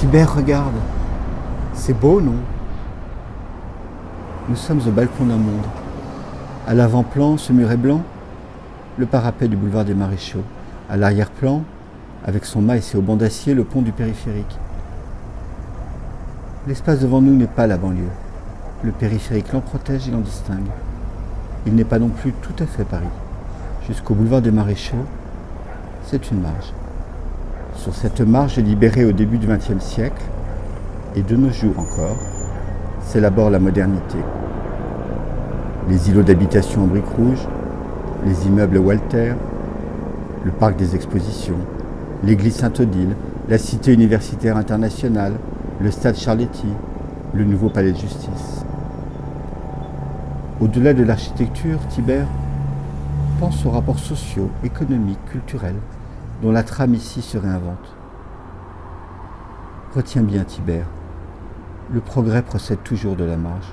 Tibère, regarde. C'est beau, non? Nous sommes au balcon d'un monde. À l'avant-plan, ce muret blanc, le parapet du boulevard des Maréchaux. À l'arrière-plan, avec son mât et ses haubans d'acier, le pont du périphérique. L'espace devant nous n'est pas la banlieue. Le périphérique l'en protège et l'en distingue. Il n'est pas non plus tout à fait Paris. Jusqu'au boulevard des Maréchaux, c'est une marge. Sur cette marge libérée au début du XXe siècle, et de nos jours encore, s'élabore la modernité. Les îlots d'habitation en briques rouges, les immeubles Walter, le parc des expositions, l'église Sainte-Odile, la cité universitaire internationale, le stade Charletti, le nouveau palais de justice. Au-delà de l'architecture, Tibère pense aux rapports sociaux, économiques, culturels, dont la trame ici se réinvente. Retiens bien, Tibère, le progrès procède toujours de la marge.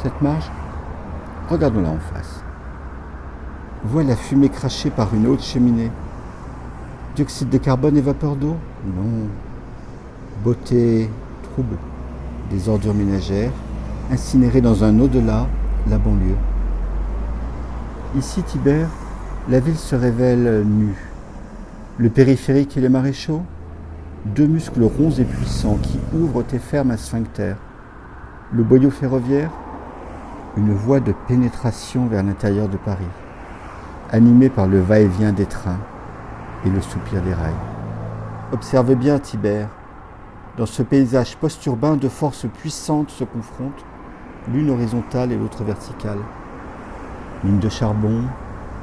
Cette marge, regardons-la en face. Vois la fumée crachée par une haute cheminée. Dioxyde de carbone et vapeur d'eau? Non. Beauté trouble. Des ordures ménagères, incinérées dans un au-delà, la banlieue. Ici, Tibère, la ville se révèle nue. Le périphérique et les maréchaux, deux muscles ronds et puissants qui ouvrent et ferment un sphincter. Le boyau ferroviaire, une voie de pénétration vers l'intérieur de Paris, animée par le va-et-vient des trains et le soupir des rails. Observez bien, Tibère, dans ce paysage post-urbain, deux forces puissantes se confrontent, l'une horizontale et l'autre verticale. Mines de charbon,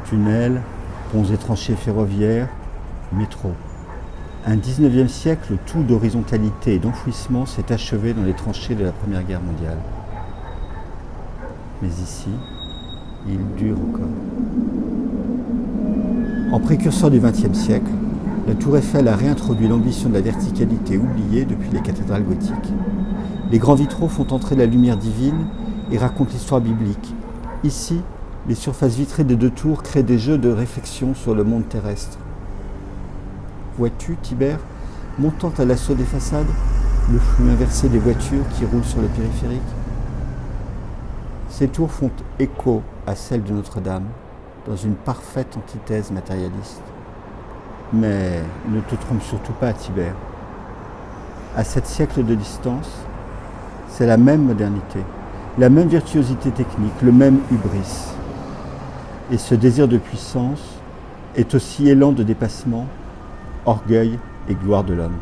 tunnels, ponts et tranchées ferroviaires, métro. Un 19e siècle tout d'horizontalité et d'enfouissement s'est achevé dans les tranchées de la Première Guerre mondiale. Mais ici, il dure encore. En précurseur du XXe siècle, la Tour Eiffel a réintroduit l'ambition de la verticalité oubliée depuis les cathédrales gothiques. Les grands vitraux font entrer la lumière divine et racontent l'histoire biblique. Ici, les surfaces vitrées des deux tours créent des jeux de réflexion sur le monde terrestre. Vois-tu, Tibère, montant à l'assaut des façades, le flux inversé des voitures qui roulent sur le périphérique? Ces tours font écho à celles de Notre-Dame, dans une parfaite antithèse matérialiste. Mais ne te trompe surtout pas, Tibère. À 7 siècles de distance, c'est la même modernité, la même virtuosité technique, le même hubris. Et ce désir de puissance est aussi élan de dépassement, orgueil et gloire de l'homme.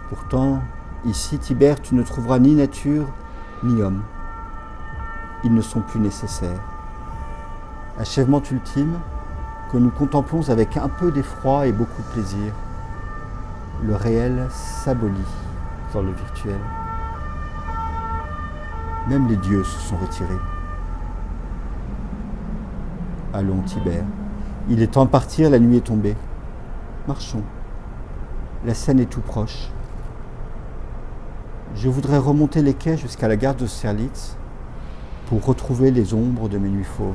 Pourtant, ici, Tibère, tu ne trouveras ni nature, ni homme. Ils ne sont plus nécessaires. Achèvement ultime que nous contemplons avec un peu d'effroi et beaucoup de plaisir. Le réel s'abolit dans le virtuel. Même les dieux se sont retirés. Allons, Tibère, il est temps de partir, la nuit est tombée. Marchons. La Seine est tout proche. Je voudrais remonter les quais jusqu'à la gare d'Austerlitz pour retrouver les ombres de mes nuits fauves.